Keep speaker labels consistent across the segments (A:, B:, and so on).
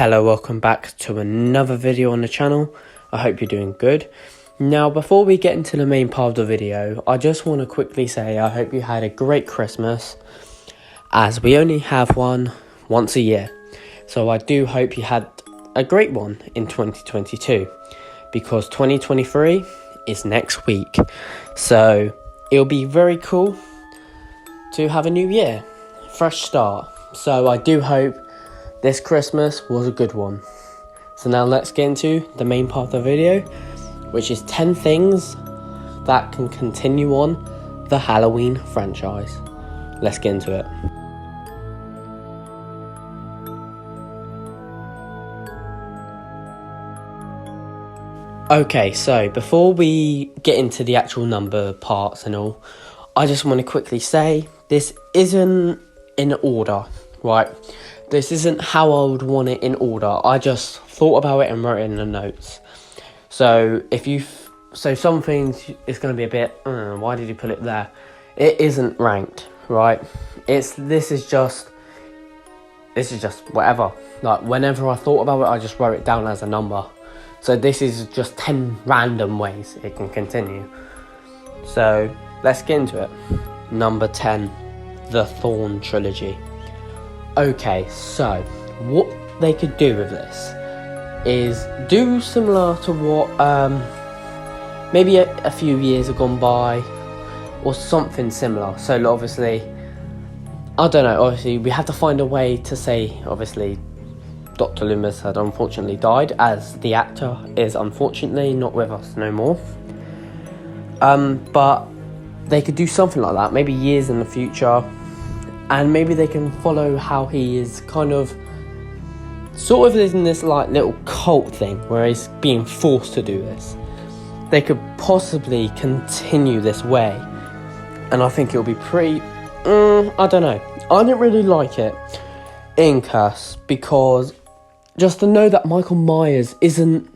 A: Hello, welcome back to another video on the channel. I hope you're doing good. Now, before we get into the main part of the video, I just want to quickly say I hope you had a great Christmas, as we only have one once a year. So I do hope you had a great one in 2022, because 2023 is next week. So it'll be very cool to have a new year, fresh start. So I do hope this Christmas was a good one. So now let's get into the main part of the video, which is 10 things that can continue on the Halloween franchise. Let's get into it. Okay, so before we get into the actual number parts and all, I just want to quickly say this isn't in order, right? This isn't how I would want it in order. I just thought about it and wrote it in the notes. So some things it's going to be a bit, why did you put it there? It isn't ranked, right? This is just whatever. Like, whenever I thought about it, I just wrote it down as a number. So this is just 10 random ways it can continue. So let's get into it. Number 10, the Thorn Trilogy. Okay, so what they could do with this is do similar to what maybe a few years have gone by, or something similar. So obviously, I don't know, obviously we have to find a way to say, obviously Dr. Loomis had unfortunately died, as the actor is unfortunately not with us no more. But they could do something like that, maybe years in the future. And maybe they can follow how he is kind of sort of in this like little cult thing where he's being forced to do this. They could possibly continue this way. And I think it'll be pretty, I don't know. I didn't really like it in Curse, because just to know that Michael Myers isn't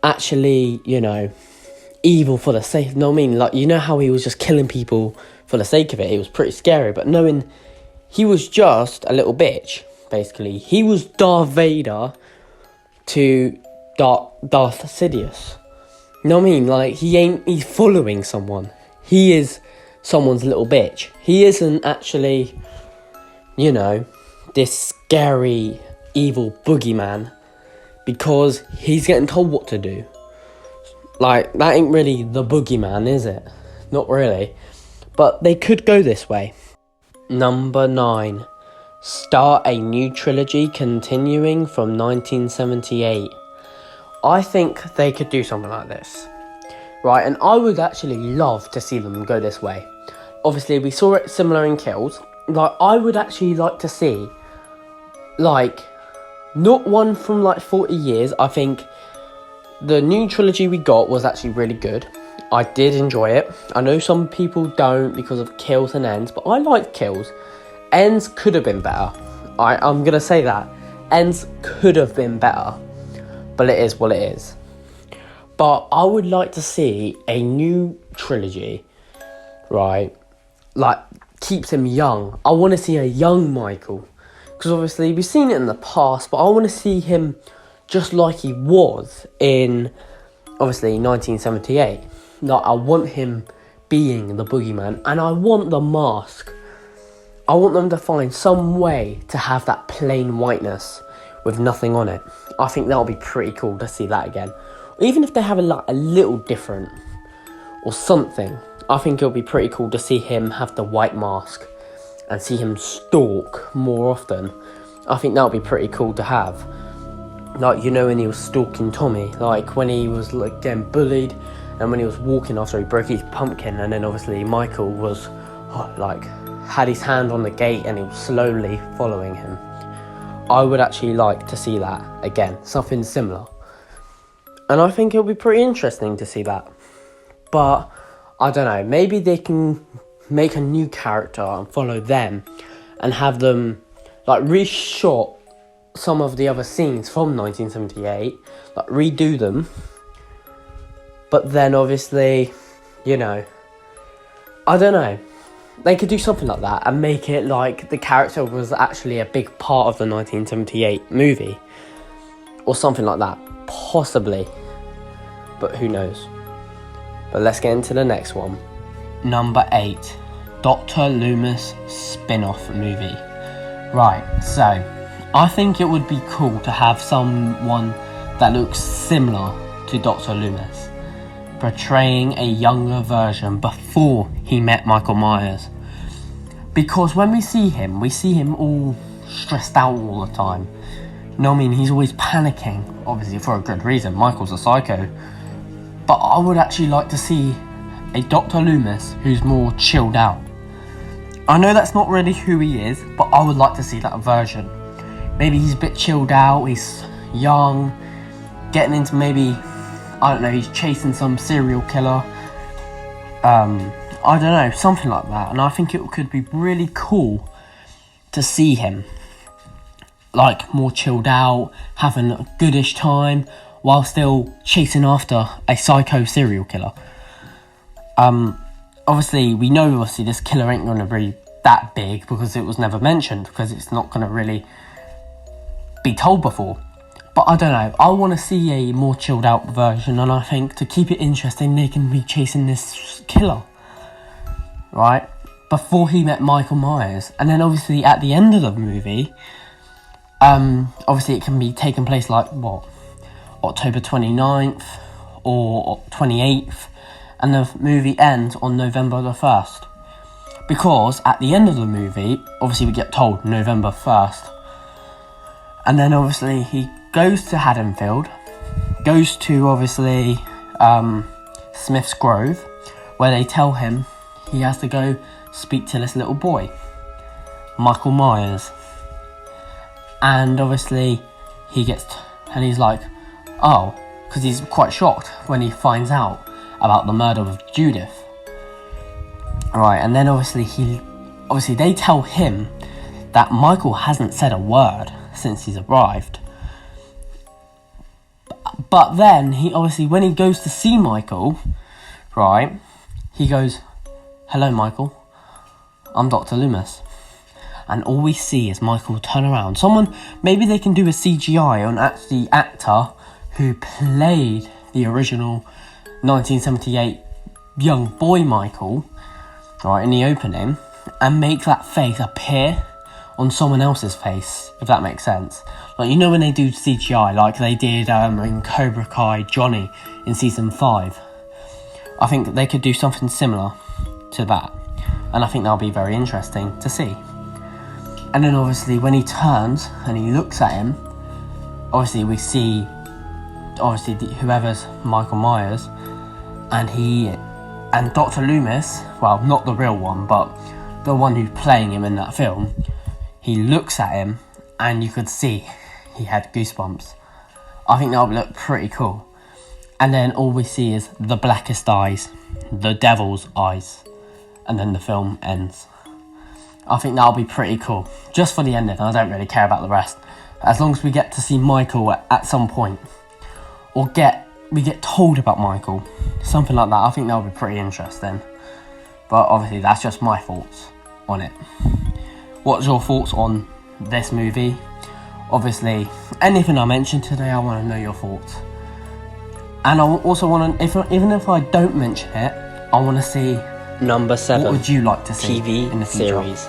A: actually, evil for the sake, know what I mean? Like, you know how he was just killing people for the sake of it, was pretty scary. But knowing he was just a little bitch, basically. He was Darth Vader to Darth Sidious. You know what I mean? Like, he's following someone. He is someone's little bitch. He isn't actually, this scary, evil boogeyman, because he's getting told what to do. Like, that ain't really the boogeyman, is it? Not really. But they could go this way. Number 9. Start a new trilogy continuing from 1978. I think they could do something like this. Right, and I would actually love to see them go this way. Obviously, we saw it similar in Kills. Like, I would actually like to see, like, not one from, 40 years. I think the new trilogy we got was actually really good. I did enjoy it. I know some people don't because of Kills and Ends, but I liked Kills. Ends could have been better. I'm going to say that. Ends could have been better. But it is what it is. But I would like to see a new trilogy, right? Like, keeps him young. I want to see a young Michael. Because obviously we've seen it in the past, but I want to see him just like he was in, obviously, 1978. Like, I want him being the boogeyman, and I want the mask. I want them to find some way to have that plain whiteness with nothing on it. I think that'll be pretty cool to see that again. Even if they have a little different or something, I think it'll be pretty cool to see him have the white mask and see him stalk more often. I think that'll be pretty cool to have. Like, when he was stalking Tommy, like when he was getting bullied, and when he was walking after he broke his pumpkin, and then obviously Michael was had his hand on the gate and he was slowly following him. I would actually like to see that again, something similar. And I think it'll be pretty interesting to see that. But I don't know, maybe they can make a new character and follow them and have them reshot some of the other scenes from 1978, redo them. But then obviously, I don't know. they could do something like that and make it like the character was actually a big part of the 1978 movie. Or something like that. Possibly. But who knows. But let's get into the next one. Number 8. Dr. Loomis spin-off movie. Right, so I think it would be cool to have someone that looks similar to Dr. Loomis, portraying a younger version before he met Michael Myers. Because when we see him all stressed out all the time. You know what I mean? He's always panicking, obviously for a good reason. Michael's a psycho. But I would actually like to see a Dr. Loomis who's more chilled out. I know that's not really who he is, but I would like to see that version. Maybe he's a bit chilled out, he's young, getting into maybe, I don't know, he's chasing some serial killer. I don't know, something like that. And I think it could be really cool to see him, like, more chilled out, having a goodish time, while still chasing after a psycho serial killer. Obviously, we know this killer ain't going to be that big because it was never mentioned, because it's not going to really be told before. But I don't know, I want to see a more chilled out version, and I think to keep it interesting, they can be chasing this killer, right? Before he met Michael Myers. And then obviously at the end of the movie, obviously it can be taking place like, October 29th or 28th, and the movie ends on November the 1st. Because at the end of the movie, obviously we get told November 1st. And then obviously he goes to Haddonfield, goes to obviously Smith's Grove, where they tell him he has to go speak to this little boy, Michael Myers. And obviously and he's like, oh, because he's quite shocked when he finds out about the murder of Judith. Right, and then obviously they tell him that Michael hasn't said a word since he's arrived. But then when he goes to see Michael, right, he goes, hello Michael, I'm Dr. Loomis. And all we see is Michael turn around. Maybe they can do a CGI on the actor who played the original 1978 young boy Michael, right, in the opening, and make that face appear on someone else's face, if that makes sense. Like, you know when they do CGI, like they did in Cobra Kai Johnny in season 5. I think they could do something similar to that, and I think that'll be very interesting to see. And then obviously when he turns and he looks at him, obviously we see whoever's Michael Myers, and Dr. Loomis, well, not the real one, but the one who's playing him in that film, he looks at him and you could see he had goosebumps. I think that would look pretty cool. And then all we see is the blackest eyes, the devil's eyes, and then the film ends. I think that'll be pretty cool, just for the ending. I don't really care about the rest, as long as we get to see Michael at some point, or we get told about Michael, something like that. I think that would be pretty interesting. But obviously that's just my thoughts on it. What's your thoughts on this movie? Obviously anything I mentioned today, I want to know your thoughts. And I also want to, even if I don't mention it, I want to see
B: number 7.
A: What would you like to see
B: TV
A: in the future?
B: series?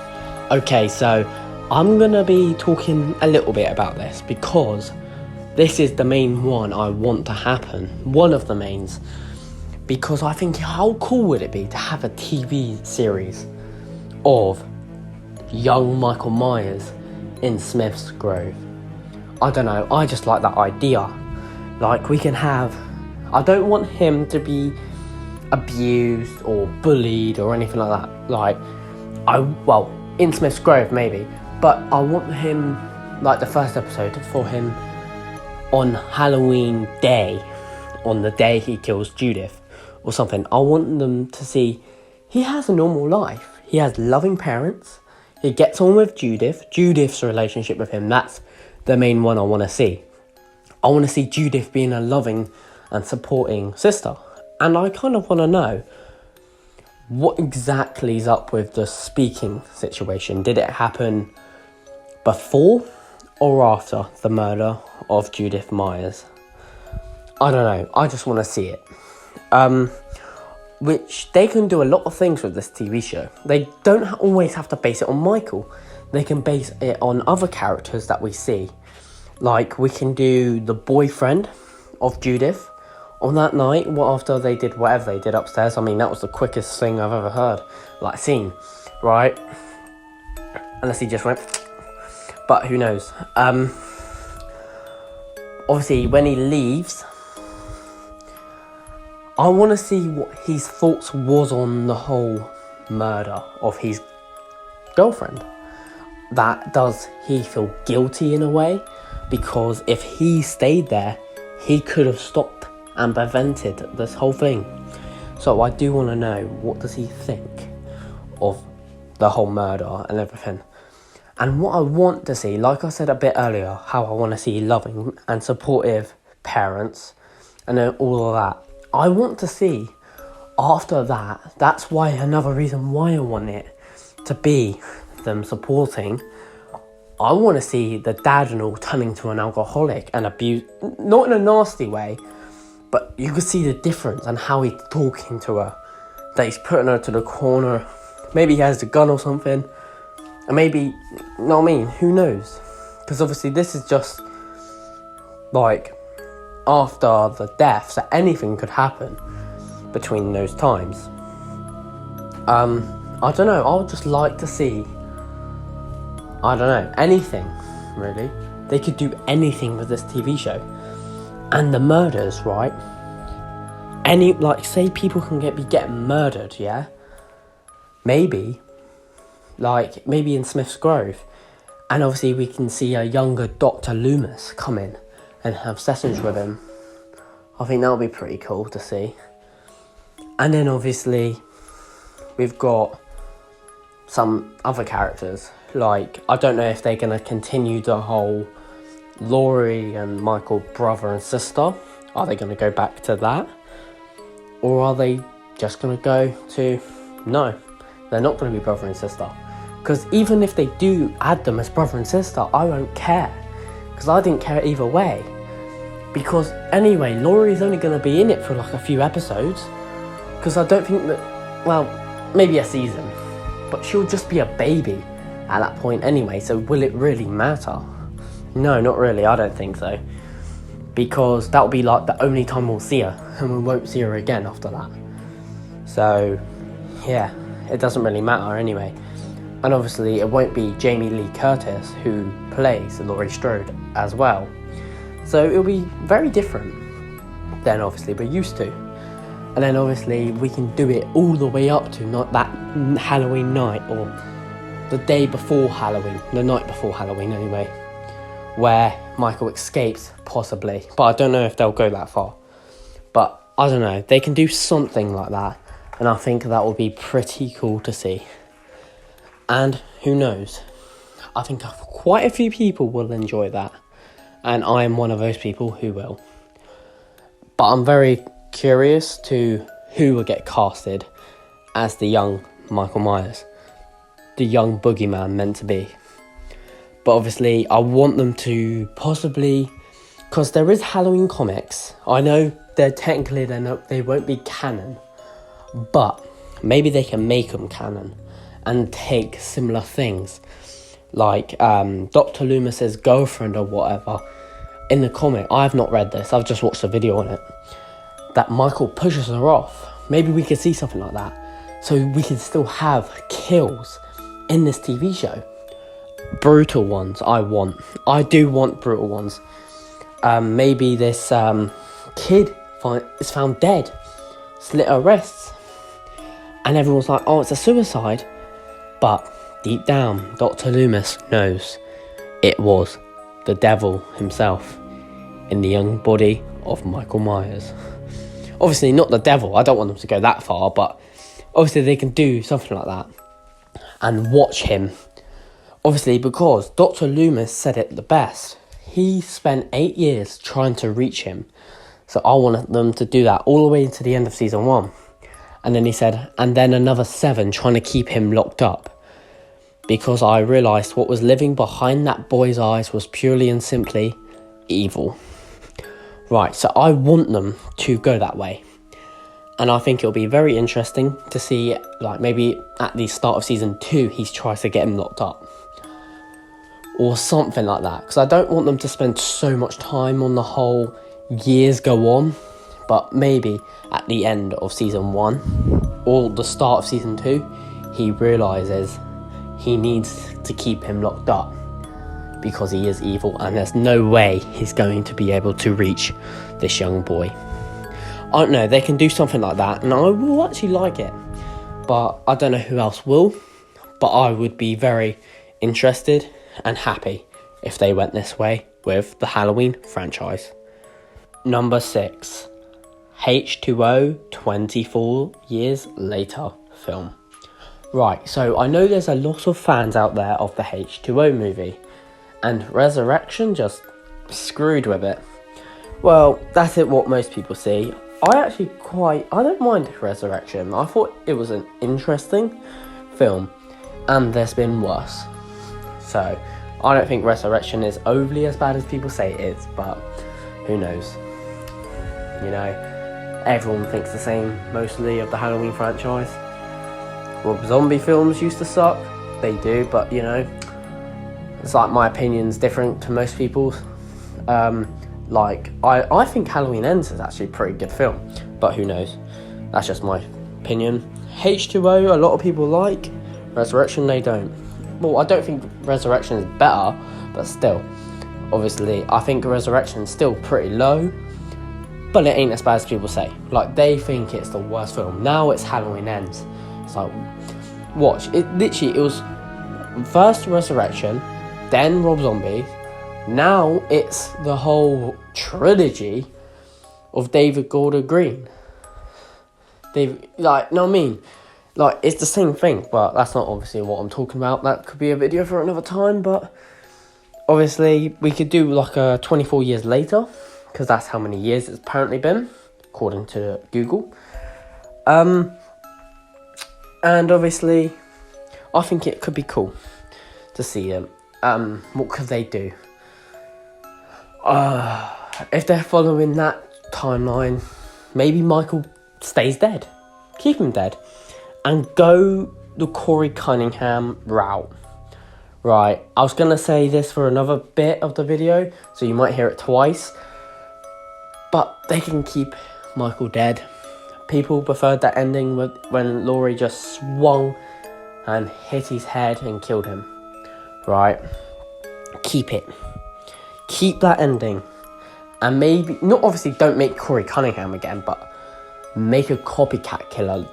B: Okay, so I'm going to be talking a little bit about this because this is the main one I want to happen. One of the mains. Because I think, how cool would it be to have a TV series of young Michael Myers in Smith's Grove? I don't know, I just like that idea. Like, we can have, I don't want him to be abused or bullied or anything like that. Like, in Smith's Grove maybe, but I want him, like the first episode, for him on Halloween Day, on the day he kills Judith or something. I want them to see he has a normal life. He has loving parents. He gets on with Judith. Judith's relationship with him, that's the main one I want to see. I want to see Judith being a loving and supporting sister. And I kind of want to know, what exactly is up with the speaking situation? Did it happen before or after the murder of Judith Myers? I don't know. I just want to see it. Which they can do a lot of things with this TV show. They don't always have to base it on Michael. They can base it on other characters that we see. Like, we can do the boyfriend of Judith on that night, after they did whatever they did upstairs. I mean, that was the quickest thing I've ever heard. Like, seen, right? Unless he just went... But who knows? Obviously, when he leaves, I want to see what his thoughts was on the whole murder of his girlfriend. Does he feel guilty in a way? Because if he stayed there, he could have stopped and prevented this whole thing. So I do want to know, what does he think of the whole murder and everything? And what I want to see, like I said a bit earlier, how I want to see loving and supportive parents and all of that. I want to see after that, that's why another reason why I want it to be them supporting. I want to see the dad and all turning to an alcoholic and abuse, not in a nasty way, but you could see the difference and how he's talking to her, that he's putting her to the corner. Maybe he has a gun or something, and maybe, you know what I mean, who knows? Because obviously this is just like after the death, so anything could happen between those times. I don't know, I would just like to see, I don't know, anything, really. They could do anything with this TV show. And the murders, right? Say people can be getting murdered, yeah? Maybe in Smith's Grove. And obviously we can see a younger Dr. Loomis come in and have sessions with him. I think that would be pretty cool to see. And then obviously we've got some other characters. Like, I don't know if they're going to continue the whole Laurie and Michael brother and sister. Are they going to go back to that? Or are they just going to go to... No, they're not going to be brother and sister. Because even if they do add them as brother and sister, I won't care. Because I didn't care either way. Because anyway, Laurie's only going to be in it for like a few episodes. Because I don't think that... Well, maybe a season. But she'll just be a baby at that point anyway. So will it really matter? No, not really. I don't think so. Because that'll be like the only time we'll see her. And we won't see her again after that. So, yeah. It doesn't really matter anyway. And obviously it won't be Jamie Lee Curtis who plays Laurie Strode as well. So it'll be very different than obviously we're used to. And then obviously we can do it all the way up to not that Halloween night, or the day before Halloween, the night before Halloween anyway, where Michael escapes possibly. But I don't know if they'll go that far. But I don't know, they can do something like that. And I think that will be pretty cool to see. And who knows? I think quite a few people will enjoy that. And I am one of those people who will. But I'm very curious to who will get casted as the young Michael Myers. The young boogeyman meant to be. But obviously I want them to possibly... Because there is Halloween comics. I know they won't be canon. But maybe they can make them canon. And take similar things. Like Dr. Loomis's girlfriend or whatever. In the comic, I have not read this. I've just watched a video on it. That Michael pushes her off. Maybe we could see something like that. So we can still have kills in this TV show. Brutal ones, I want. I do want brutal ones. Maybe this kid is found dead. Slit her wrists. And everyone's like, oh, it's a suicide. But deep down, Dr. Loomis knows it was the devil himself in the young body of Michael Myers. Obviously not the devil, I don't want them to go that far, but obviously they can do something like that and watch him. Obviously because Dr. Loomis said it the best. He spent 8 years trying to reach him. So I want them to do that all the way into the end of season 1. And then he said, and then another 7 trying to keep him locked up. Because I realised what was living behind that boy's eyes was purely and simply evil. Right, so I want them to go that way. And I think it'll be very interesting to see, like, maybe at the start of season 2, he tries to get him locked up. Or something like that. Because I don't want them to spend so much time on the whole years go on. But maybe at the end of season 1 or the start of season 2, he realises he needs to keep him locked up because he is evil and there's no way he's going to be able to reach this young boy. I don't know, they can do something like that and I will actually like it. But I don't know who else will. But I would be very interested and happy if they went this way with the Halloween franchise. Number 6. H2O 24 Years Later film. Right, so I know there's a lot of fans out there of the H2O movie, and Resurrection just screwed with it. Well, that's what most people see. I don't mind Resurrection. I thought it was an interesting film, and there's been worse. So, I don't think Resurrection is overly as bad as people say it is, but who knows? You know, everyone thinks the same, mostly, of the Halloween franchise. Rob Zombie films used to suck. They do, but, you know, it's like my opinion's different to most people's. I think Halloween Ends is actually a pretty good film, but who knows? That's just my opinion. H2O, a lot of people like. Resurrection, they don't. Well, I don't think Resurrection is better, but still. Obviously, I think Resurrection's still pretty low, but it ain't as bad as people say. Like, they think it's the worst film. Now it's Halloween Ends. It's like, watch. It was first Resurrection, then Rob Zombie. Now it's the whole trilogy of David Gordon Green. It's the same thing, but that's not obviously what I'm talking about. That could be a video for another time, but obviously we could do like a 24 years later, because that's how many years it's apparently been, according to Google. And obviously, I think it could be cool to see them. What could they do? If they're following that timeline, maybe Michael stays dead. Keep him dead. And go the Corey Cunningham route. Right, I was going to say this for another bit of the video, so you might hear it twice. But they can keep Michael dead. People preferred that ending when Laurie just swung and hit his head and killed him. Right? Keep it. Keep that ending. And maybe, not obviously don't make Corey Cunningham again, but make a copycat killer.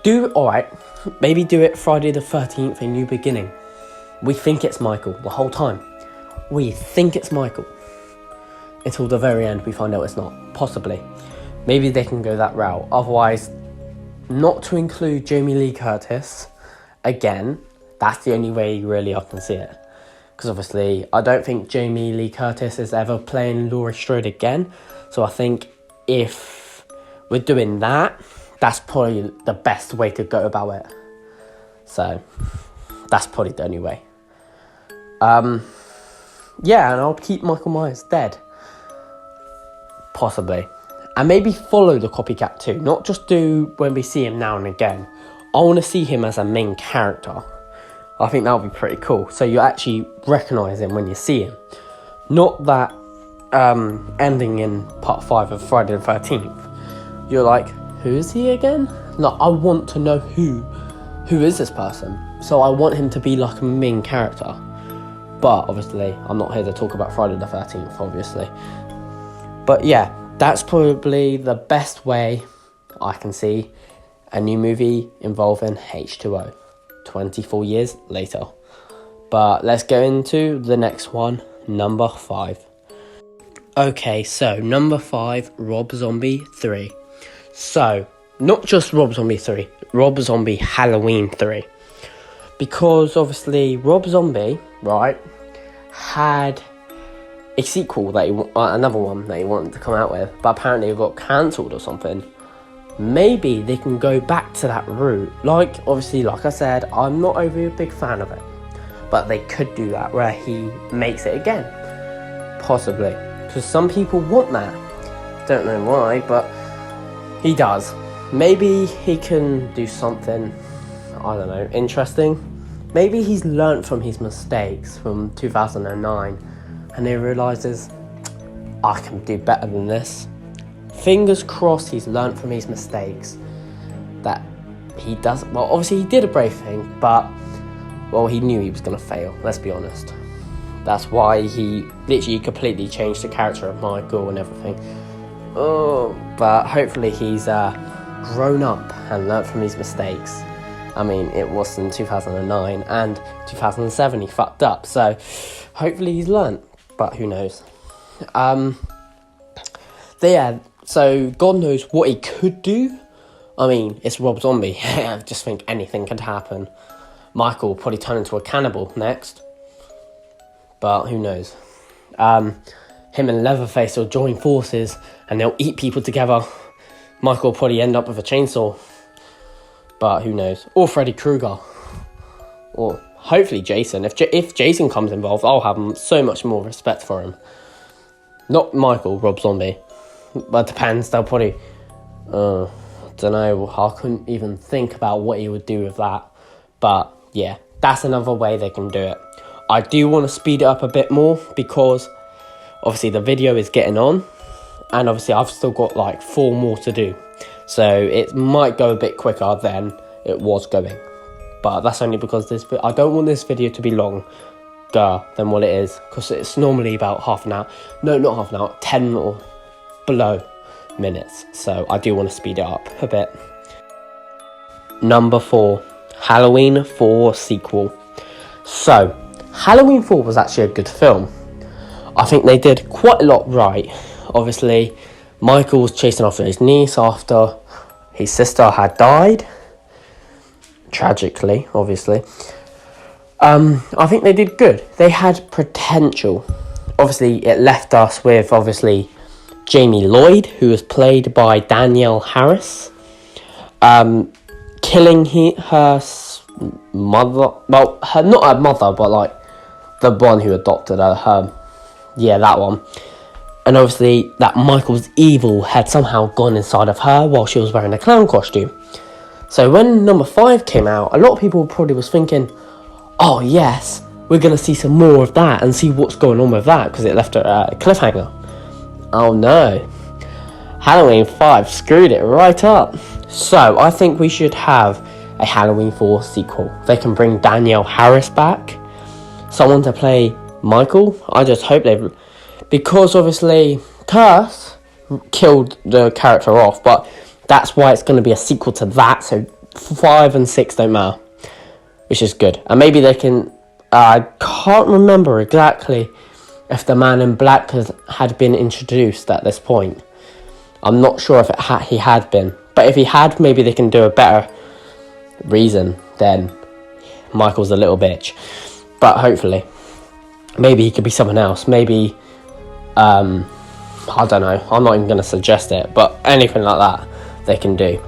B: Maybe do it Friday the 13th, A New Beginning. We think it's Michael the whole time. We think it's Michael. Until the very end we find out it's not. Possibly. Maybe they can go that route. Otherwise, not to include Jamie Lee Curtis again. That's the only way really I can see it. Because obviously, I don't think Jamie Lee Curtis is ever playing Laurie Strode again. So I think if we're doing that, that's probably the best way to go about it. So, that's probably the only way. Yeah, and I'll keep Michael Myers dead. Possibly. And maybe follow the copycat too. Not just do when we see him now and again. I want to see him as a main character. I think that would be pretty cool. So you actually recognise him when you see him. Not that ending in part 5 of Friday the 13th. You're like, who is he again? No, I want to know who is this person. So I want him to be like a main character. But obviously, I'm not here to talk about Friday the 13th, obviously. But yeah, that's probably the best way I can see a new movie involving H2O 24 years later. But let's go into the next one, number 5. Okay, so number 5, Rob Zombie 3. So, not just Rob Zombie 3, Rob Zombie Halloween 3. Because obviously Rob Zombie, right, had a sequel that another one that he wanted to come out with, but apparently it got cancelled or something. maybe they can go back to that route. Obviously, like I said, I'm not overly a big fan of it, but they could do that where he makes it again, possibly, because some people want that. Don't know why, but he does. Maybe he can do something, I don't know, interesting. Maybe he's learnt from his mistakes from 2009 and he realises, I can do better than this. Fingers crossed he's learnt from his mistakes. That he does, well, obviously he did a brave thing, but, well, he knew he was going to fail, let's be honest. That's why he literally completely changed the character of Michael and everything. But hopefully he's grown up and learnt from his mistakes. I mean, it was in 2009 and 2007 he fucked up, so hopefully he's learnt, but who knows. So God knows what he could do. I mean, it's Rob Zombie. I just think anything could happen. Michael will probably turn into a cannibal next, but who knows. Him and Leatherface will join forces and they'll eat people together. Michael will probably end up with a chainsaw, but who knows. Or Freddy Krueger, or hopefully Jason. If Jason comes involved, I'll have so much more respect for him. Not Michael, Rob Zombie. But it depends, they'll probably... I don't know, I couldn't even think about what he would do with that. But yeah, that's another way they can do it. I do want to speed it up a bit more because obviously the video is getting on. And obviously I've still got like 4 more to do. So it might go a bit quicker than it was going. But that's only because I don't want this video to be longer than what it is. Because it's normally about half an hour. No, not half an hour. 10 or below minutes. So I do want to speed it up a bit. Number 4. Halloween 4 sequel. So, Halloween 4 was actually a good film. I think they did quite a lot right. Obviously, Michael was chasing after his niece after his sister had died. Tragically, obviously. I think they did good. They had potential. Obviously, it left us with, obviously, Jamie Lloyd, who was played by Danielle Harris. Killing her mother. Well, not her mother, but like the one who adopted her. Yeah, that one. And obviously, that Michael's evil had somehow gone inside of her while she was wearing a clown costume. So when number 5 came out, a lot of people probably was thinking, oh yes, we're going to see some more of that and see what's going on with that, because it left a cliffhanger. Oh no. Halloween 5 screwed it right up. So I think we should have a Halloween 4 sequel. They can bring Danielle Harris back. Someone to play Michael. I just hope they... Because obviously Curse killed the character off, but that's why it's going to be a sequel to that, so 5 and 6 don't matter, which is good. And maybe they can... I can't remember exactly if the Man in Black had been introduced at this point. I'm not sure if he had been, but if he had, maybe they can do a better reason than Michael's a little bitch. But hopefully, maybe he could be someone else. Maybe... I don't know, I'm not even going to suggest it, but anything like that they can do.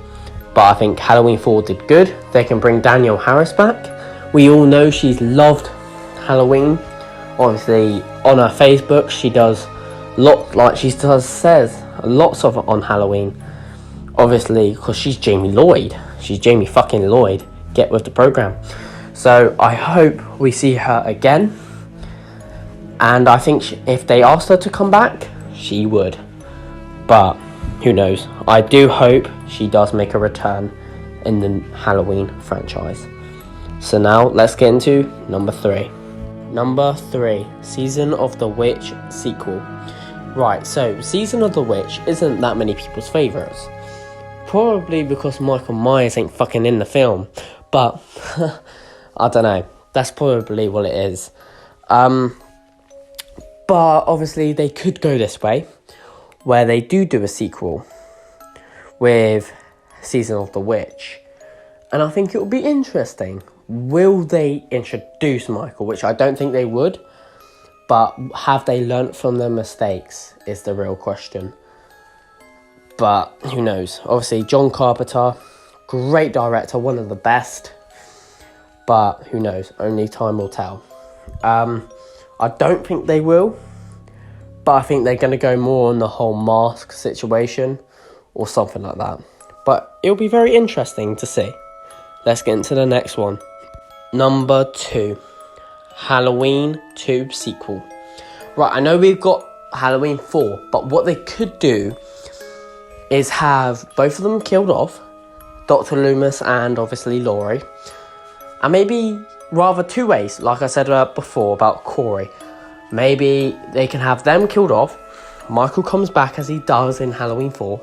B: But I think Halloween 4 did good. They can bring Danielle Harris back. We all know she's loved Halloween. Obviously, on her Facebook, she does says lots of it on Halloween. Obviously, because she's Jamie Lloyd. She's Jamie fucking Lloyd. Get with the program. So I hope we see her again. And I think if they asked her to come back, she would. But who knows? I do hope she does make a return in the Halloween franchise. So now let's get into number 3. Number 3, Season of the Witch sequel. Right, so Season of the Witch isn't that many people's favourites. Probably because Michael Myers ain't fucking in the film. But, I don't know. That's probably what it is. But obviously they could go this way, where they do a sequel with Season of the Witch. And I think it will be interesting. Will they introduce Michael? Which I don't think they would. But have they learnt from their mistakes is the real question.
A: But who knows? Obviously, John Carpenter, great director, one of the best. But who knows? Only time will tell. I don't think they will. But I think they're going to go more on the whole mask situation or something like that. But it'll be very interesting to see. Let's get into the next one. Number 2. Halloween 2 sequel. Right, I know we've got Halloween 4, but what they could do is have both of them killed off, Dr. Loomis and obviously Laurie, and maybe rather 2 ways, like I said before about Corey. Maybe they can have them killed off, Michael comes back as he does in Halloween 4,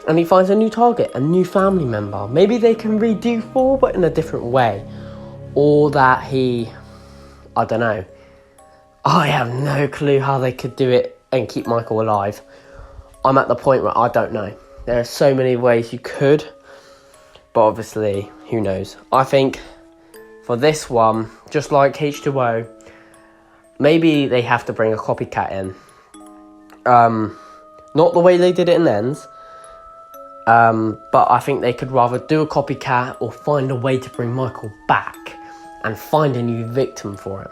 A: and he finds a new target, a new family member. Maybe they can redo 4 but in a different way. Or that I don't know. I have no clue how they could do it and keep Michael alive. I'm at the point where I don't know. There are so many ways you could, but obviously, who knows. I think for this one, just like H2O, maybe they have to bring a copycat in. Not the way they did it in Ends, but I think they could rather do a copycat or find a way to bring Michael back and find a new victim for him.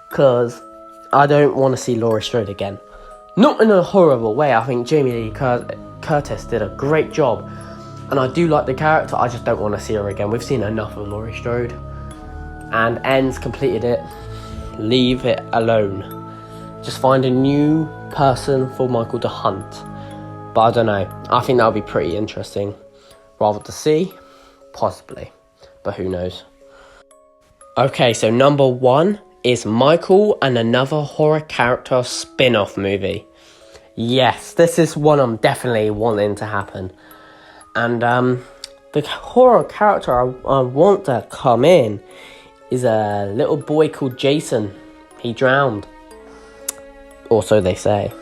A: Because I don't want to see Laurie Strode again. Not in a horrible way. I think Jamie Lee Curtis did a great job. And I do like the character. I just don't want to see her again. We've seen enough of Laurie Strode. And Ends completed it. Leave it alone. Just find a new person for Michael to hunt. But I don't know. I think that would be pretty interesting. Rather to see? Possibly. But who knows? Okay, so number 1 is Michael and another horror character spin-off movie. Yes, this is one I'm definitely wanting to happen. And the horror character I want to come in is a little boy called Jason. He drowned. Or so they say.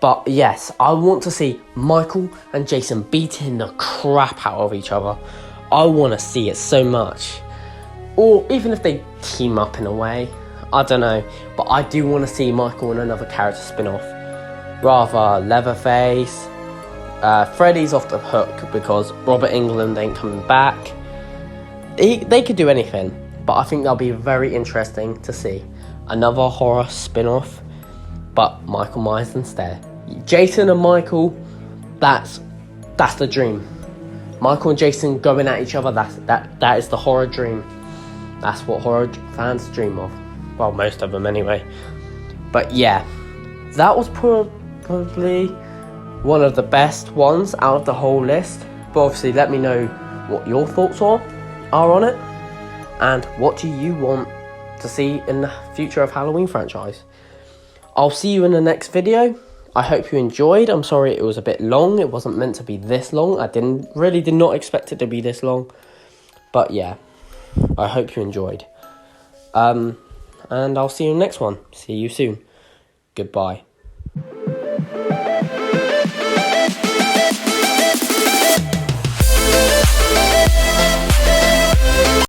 A: But yes, I want to see Michael and Jason beating the crap out of each other. I want to see it so much. Or even if they team up in a way. I don't know. But I do want to see Michael and another character spin-off. Rather Leatherface. Freddy's off the hook because Robert Englund ain't coming back. They could do anything. But I think that'll be very interesting to see. Another horror spin-off. But Michael Myers instead. Jason and Michael, that's the dream. Michael and Jason going at each other, that is the horror dream. That's what horror fans dream of. Well, most of them anyway. But yeah, that was probably one of the best ones out of the whole list. But obviously let me know what your thoughts are on it. And what do you want to see in the future of Halloween franchise? I'll see you in the next video. I hope you enjoyed. I'm sorry it was a bit long. It wasn't meant to be this long. I really did not expect it to be this long. But yeah, I hope you enjoyed. And I'll see you in the next one. See you soon. Goodbye.